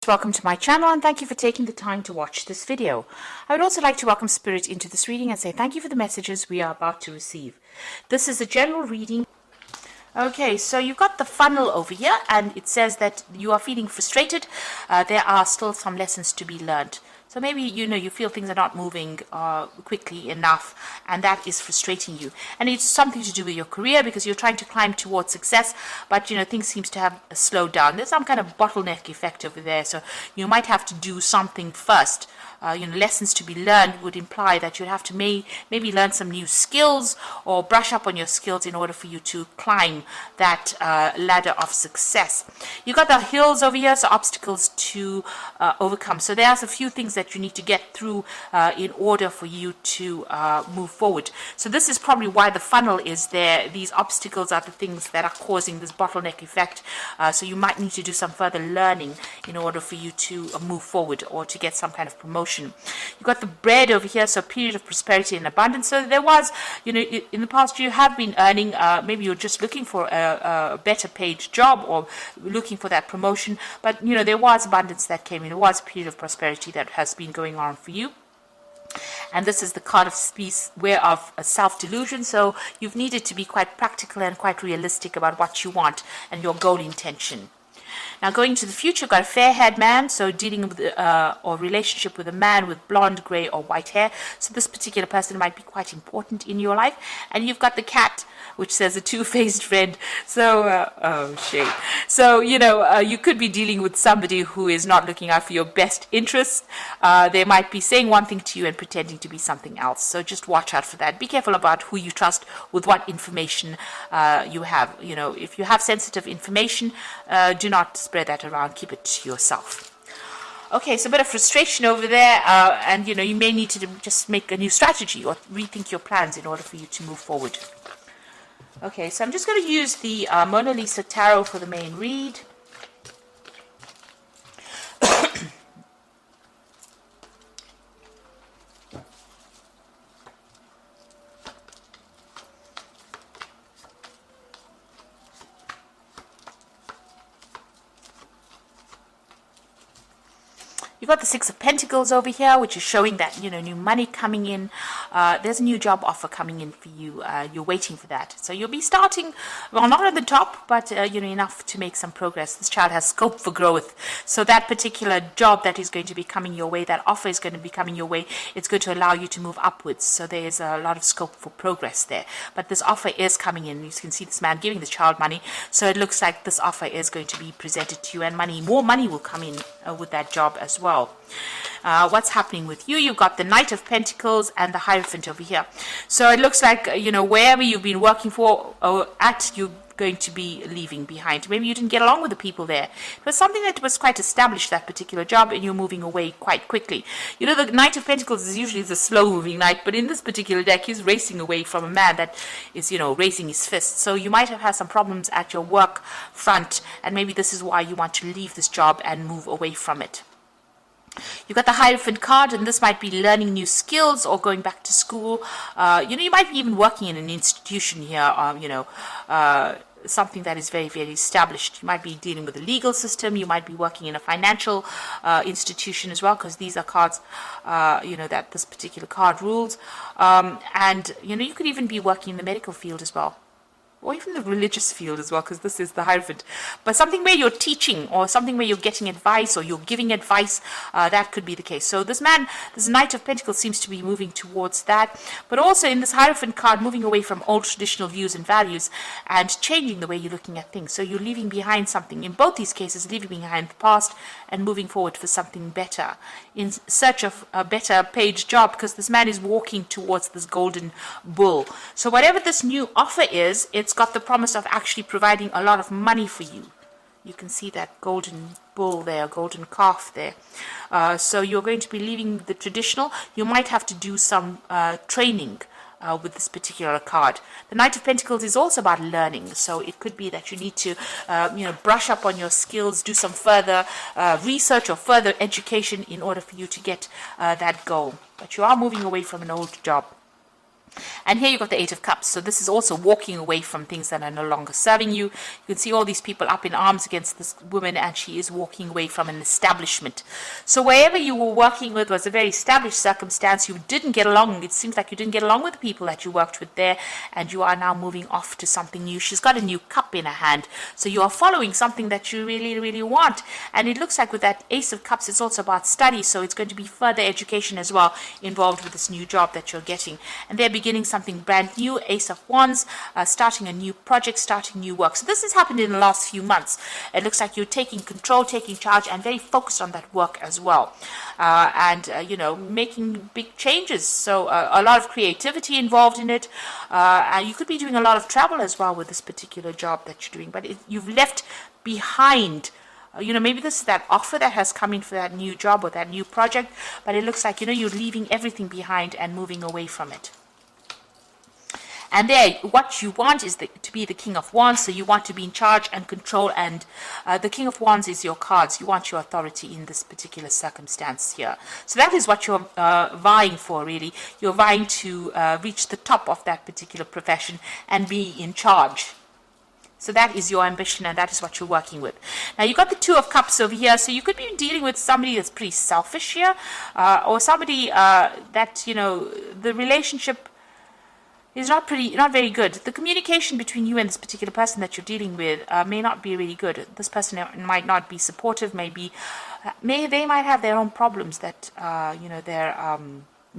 Welcome to my channel and thank you for taking the time to watch this video. I would also like to welcome Spirit into this reading and say thank you for the messages we are about to receive. This is a general reading. Okay, so you've got the funnel over here and it says that you are feeling frustrated. There are still some lessons to be learned. So maybe, you feel things are not moving quickly enough and that is frustrating you. And it's something to do with your career because you're trying to climb towards success, but, things seems to have slowed down. There's some kind of bottleneck effect over there. So you might have to do something first. Lessons to be learned would imply that you'd have to maybe learn some new skills or brush up on your skills in order for you to climb that ladder of success. You got the hills over here, so obstacles to overcome. So there's a few things that you need to get through in order for you to move forward. So this is probably why the funnel is there. These obstacles are the things that are causing this bottleneck effect. So you might need to do some further learning in order for you to move forward or to get some kind of promotion. You've got the bread over here, so period of prosperity and abundance. So there was, in the past you have been earning, maybe you're just looking for a better paid job or looking for that promotion, but there was abundance that came in. There was a period of prosperity that has been going on for you. And this is the card of peace, where of self-delusion. So you've needed to be quite practical and quite realistic about what you want and your goal intention. Now, going to the future, you've got a fair-haired man, so dealing with or relationship with a man with blonde, grey, or white hair. So this particular person might be quite important in your life. And you've got the cat, which says a two-faced friend. So, oh, shame. So, you could be dealing with somebody who is not looking out for your best interests. They might be saying one thing to you and pretending to be something else. So just watch out for that. Be careful about who you trust with what information you have. If you have sensitive information, do not spread that around. Keep it to yourself. Okay, so a bit of frustration over there, and you may need to just make a new strategy or rethink your plans in order for you to move forward. Okay, so I'm just going to use the Mona Lisa Tarot for the main read. You've got the Six of Pentacles over here, which is showing that, new money coming in. There's a new job offer coming in for you. You're waiting for that. So you'll be starting, well, not at the top, but, enough to make some progress. This child has scope for growth. So that particular job that is going to be coming your way, that offer is going to be coming your way, it's going to allow you to move upwards. So there's a lot of scope for progress there. But this offer is coming in. You can see this man giving this child money. So it looks like this offer is going to be presented to you, and more money will come in with that job as well. What's happening with you? You've got the Knight of Pentacles and the Hierophant over here. So it looks like, wherever you've been working for or at, you're going to be leaving behind. Maybe you didn't get along with the people there. It was something that was quite established, that particular job, and you're moving away quite quickly. The Knight of Pentacles is usually the slow-moving knight, but in this particular deck, he's racing away from a man that is, raising his fist. So you might have had some problems at your work front, and maybe this is why you want to leave this job and move away from it. You've got the Hierophant card, and this might be learning new skills or going back to school. You might be even working in an institution here, something that is very, very established. You might be dealing with the legal system. You might be working in a financial institution as well, because these are cards, that this particular card rules. And, you could even be working in the medical field as well, or even the religious field as well, because this is the Hierophant. But something where you're teaching, or something where you're getting advice, or you're giving advice, that could be the case. So this Knight of Pentacles seems to be moving towards that. But also in this Hierophant card, moving away from old traditional views and values and changing the way you're looking at things. So you're leaving behind something. In both these cases, leaving behind the past and moving forward for something better, in search of a better paid job, because this man is walking towards this golden bull. So whatever this new offer is, it's got the promise of actually providing a lot of money for you. You can see that golden bull there, golden calf there. So you're going to be leaving the traditional. You might have to do some training with this particular card. The Knight of Pentacles is also about learning. So it could be that you need to, brush up on your skills, do some further research or further education in order for you to get that goal. But you are moving away from an old job. And here you've got the Eight of Cups. So this is also walking away from things that are no longer serving you. You can see all these people up in arms against this woman, and she is walking away from an establishment. So wherever you were working with was a very established circumstance. You didn't get along. It seems like you didn't get along with the people that you worked with there, and you are now moving off to something new. She's got a new cup in her hand. So you are following something that you really, really want. And it looks like with that Ace of Cups, it's also about study. So it's going to be further education as well involved with this new job that you're getting. And they're beginning something brand new. Ace of Wands, starting a new project, starting new work. So this has happened in the last few months. It looks like you're taking control, taking charge, and very focused on that work as well. You know, making big changes. So a lot of creativity involved in it. And you could be doing a lot of travel as well with this particular job that you're doing. But you've left behind, you know, maybe this is that offer that has come in for that new job or that new project. But it looks like, you know, you're leaving everything behind and moving away from it. And there, what you want is to be the King of Wands, so you want to be in charge and control, and the King of Wands is your cards. You want your authority in this particular circumstance here. So that is what you're vying for, really. You're vying to reach the top of that particular profession and be in charge. So that is your ambition, and that is what you're working with. Now, you've got the Two of Cups over here, so you could be dealing with somebody that's pretty selfish here, or somebody that, you know, the relationship is not very good. The communication between you and this particular person that you're dealing with may not be really good. This person might not be supportive. They might have their own problems that you know, they're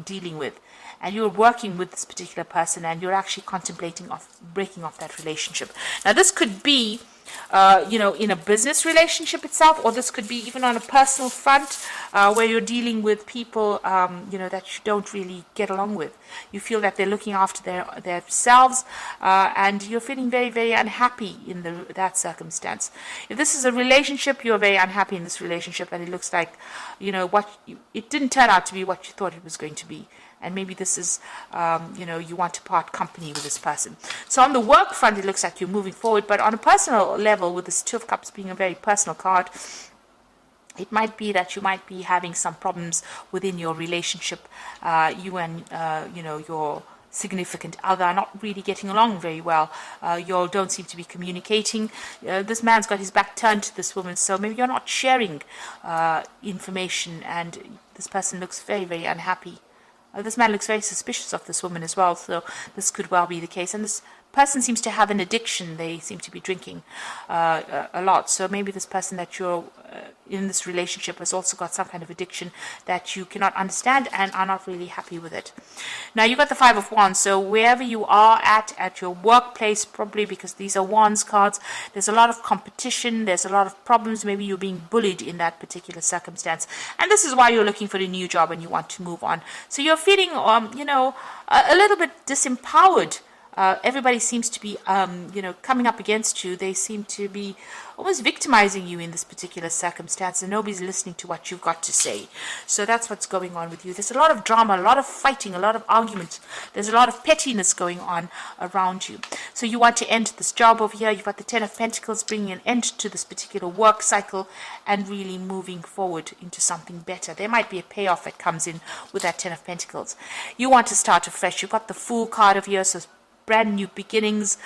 dealing with, and you're working with this particular person, and you're actually contemplating breaking off that relationship. Now, this could be you know, in a business relationship itself, or this could be even on a personal front, where you're dealing with people, you know, that you don't really get along with. You feel that they're looking after themselves, and you're feeling very, very unhappy in that circumstance. If this is a relationship, you're very unhappy in this relationship, and it looks like, you know, it didn't turn out to be what you thought it was going to be. And maybe this is, you know, you want to part company with this person. So on the work front, it looks like you're moving forward. But on a personal level, with this Two of Cups being a very personal card, it might be that you might be having some problems within your relationship. You and, you know, your significant other are not really getting along very well. You all don't seem to be communicating. This man's got his back turned to this woman, so maybe you're not sharing information, and this person looks very, very unhappy. This man looks very suspicious of this woman as well, so this could well be the case. And this person seems to have an addiction. They seem to be drinking a lot. So maybe this person that you're in this relationship has also got some kind of addiction that you cannot understand and are not really happy with it. Now, you've got the Five of Wands. So wherever you are at your workplace, probably because these are Wands cards, there's a lot of competition. There's a lot of problems. Maybe you're being bullied in that particular circumstance. And this is why you're looking for a new job and you want to move on. So you're feeling, you know, a little bit disempowered. Everybody seems to be, you know, coming up against you. They seem to be almost victimizing you in this particular circumstance, and nobody's listening to what you've got to say. So that's what's going on with you. There's a lot of drama, a lot of fighting, a lot of argument. There's a lot of pettiness going on around you. So you want to end this job over here. You've got the Ten of Pentacles, bringing an end to this particular work cycle and really moving forward into something better. There might be a payoff that comes in with that Ten of Pentacles. You want to start afresh. You've got the Fool card over here, so brand new beginnings,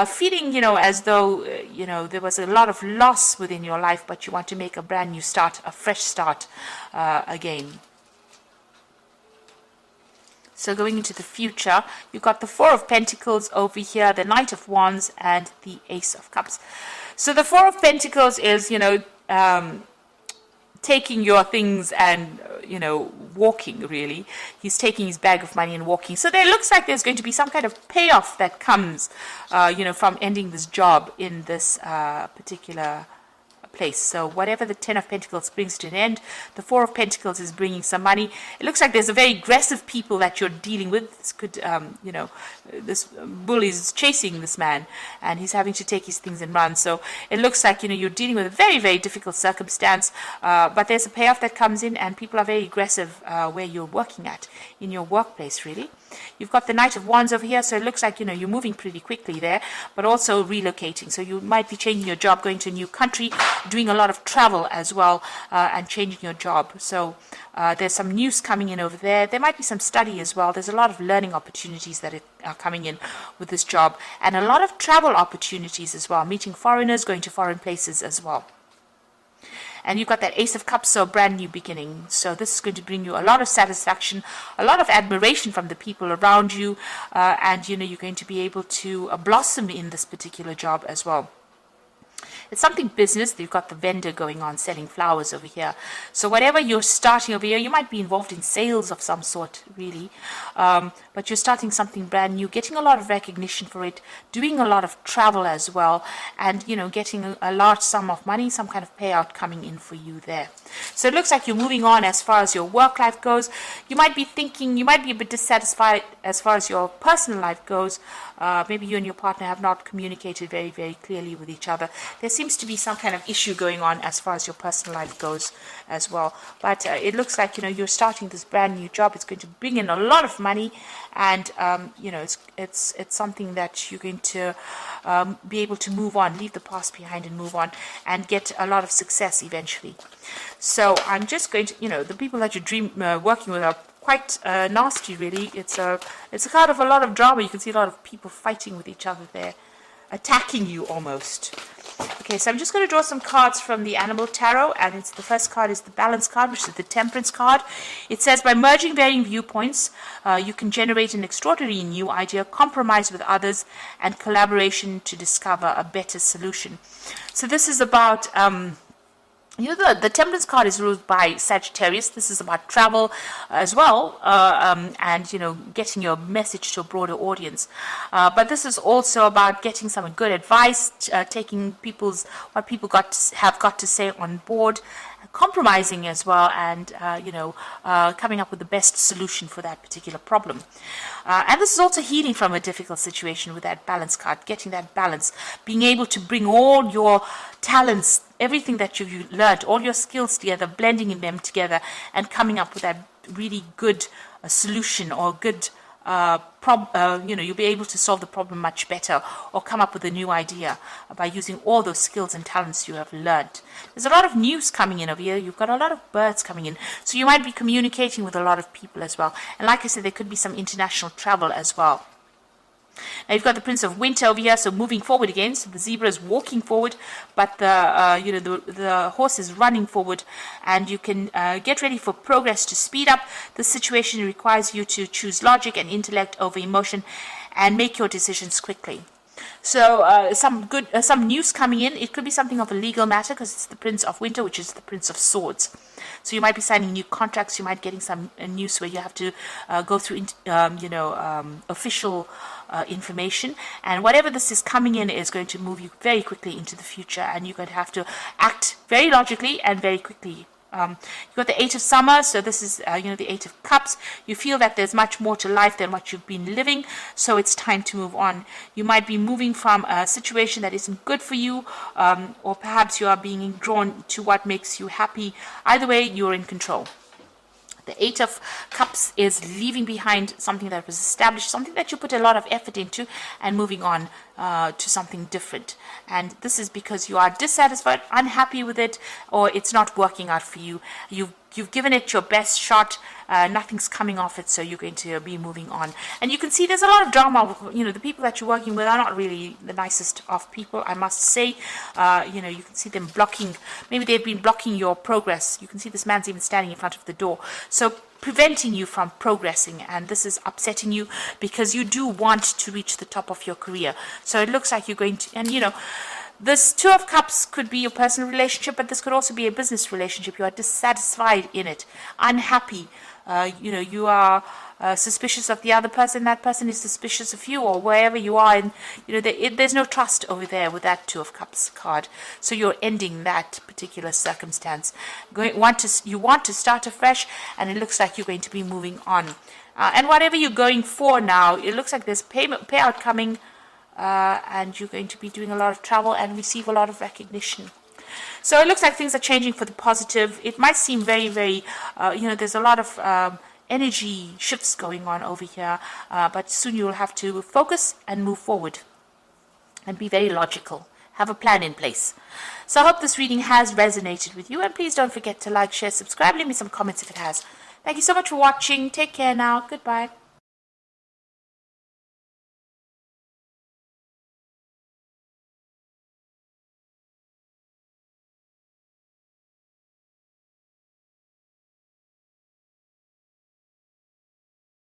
feeling, you know, as though, you know, there was a lot of loss within your life, but you want to make a brand new start, a fresh start again. So going into the future, you've got the Four of Pentacles over here, the Knight of Wands, and the Ace of Cups. So the Four of Pentacles is, you know, taking your things and, you know, walking, really. He's taking his bag of money and walking. So there looks like there's going to be some kind of payoff that comes, you know, from ending this job in this particular place. So whatever the Ten of Pentacles brings to an end, the Four of Pentacles is bringing some money. It looks like there's a very aggressive people that you're dealing with. This could, you know, this bull is chasing this man, and he's having to take his things and run. So it looks like, you know, you're dealing with a very, very difficult circumstance, but there's a payoff that comes in, and people are very aggressive where you're working at, in your workplace, really. You've got the Knight of Wands over here, so it looks like, you know, you're moving pretty quickly there, but also relocating. So you might be changing your job, going to a new country, doing a lot of travel as well, and changing your job. So there's some news coming in over there. There might be some study as well. There's a lot of learning opportunities that are coming in with this job, and a lot of travel opportunities as well, meeting foreigners, going to foreign places as well. And you've got that Ace of Cups, so brand new beginning. So this is going to bring you a lot of satisfaction, a lot of admiration from the people around you, and you know, you're going to be able to blossom in this particular job as well. It's something business. You've got the vendor going on, selling flowers over here. So whatever you're starting over here, you might be involved in sales of some sort, really. But you're starting something brand new, getting a lot of recognition for it, doing a lot of travel as well, and, you know, getting a large sum of money, some kind of payout coming in for you there. So it looks like you're moving on as far as your work life goes. You might be thinking, you might be a bit dissatisfied as far as your personal life goes. Maybe you and your partner have not communicated very, very clearly with each other. There seems to be some kind of issue going on as far as your personal life goes as well. But it looks like, you know, you're starting this brand new job. It's going to bring in a lot of money, and you know, it's something that you're going to be able to move on, leave the past behind and move on, and get a lot of success eventually. So I'm just going to, you know, the people that you're working with are quite nasty, really. It's a card of a lot of drama. You can see a lot of people fighting with each other there, attacking you almost. Okay, so I'm just going to draw some cards from the Animal Tarot, and the first card is the Balance card, which is the Temperance card. It says, by merging varying viewpoints, you can generate an extraordinary new idea, compromise with others, and collaboration to discover a better solution. So this is about... you know, the Temperance card is ruled by Sagittarius. This is about travel as well, and, you know, getting your message to a broader audience. But this is also about getting some good advice, taking what people have got to say on board, compromising as well, and you know, coming up with the best solution for that particular problem. And this is also healing from a difficult situation with that Balance card, getting that balance, being able to bring all your talents, everything that you've learned, all your skills together, blending them together, and coming up with that really good solution, or good you know, you'll be able to solve the problem much better, or come up with a new idea by using all those skills and talents you have learned. There's a lot of news coming in over here. You've got a lot of birds coming in, so you might be communicating with a lot of people as well. And like I said, there could be some international travel as well. Now you've got the Prince of Winter over here, so moving forward again. So the zebra is walking forward, but the you know, the horse is running forward, and you can get ready for progress to speed up. The situation requires you to choose logic and intellect over emotion, and make your decisions quickly. So some news coming in. It could be something of a legal matter, because it's the Prince of Winter, which is the Prince of Swords. So you might be signing new contracts. You might getting some news where you have to go through you know, official information, and whatever this is coming in is going to move you very quickly into the future, and you're going to have to act very logically and very quickly. You've got the Eight of Summer, so this is you know, the Eight of Cups. You feel that there's much more to life than what you've been living, so it's time to move on. You might be moving from a situation that isn't good for you, or perhaps you are being drawn to what makes you happy. Either way, you're in control. The Eight of Cups is leaving behind something that was established, something that you put a lot of effort into, and moving on to something different. And this is because you are dissatisfied, unhappy with it, or it's not working out for you. You've given it your best shot, nothing's coming off it, so you're going to be moving on. And you can see there's a lot of drama. You know, the people that you're working with are not really the nicest of people, I must say. You know, you can see them blocking, maybe they've been blocking your progress. You can see this man's even standing in front of the door, so preventing you from progressing, and this is upsetting you because you do want to reach the top of your career. So it looks like you're going to, and you know, this Two of Cups could be your personal relationship, but this could also be a business relationship. You are dissatisfied in it, unhappy. You know, you are suspicious of the other person. That person is suspicious of you, or wherever you are. And you know, there's no trust over there with that Two of Cups card. So you're ending that particular circumstance. You want to start afresh, and it looks like you're going to be moving on. And whatever you're going for now, it looks like there's payout coming. And you're going to be doing a lot of travel and receive a lot of recognition. So it looks like things are changing for the positive. It might seem very, very, you know, there's a lot of energy shifts going on over here, but soon you'll have to focus and move forward and be very logical. Have a plan in place. So I hope this reading has resonated with you, and please don't forget to like, share, subscribe, leave me some comments if it has. Thank you so much for watching. Take care now. Goodbye.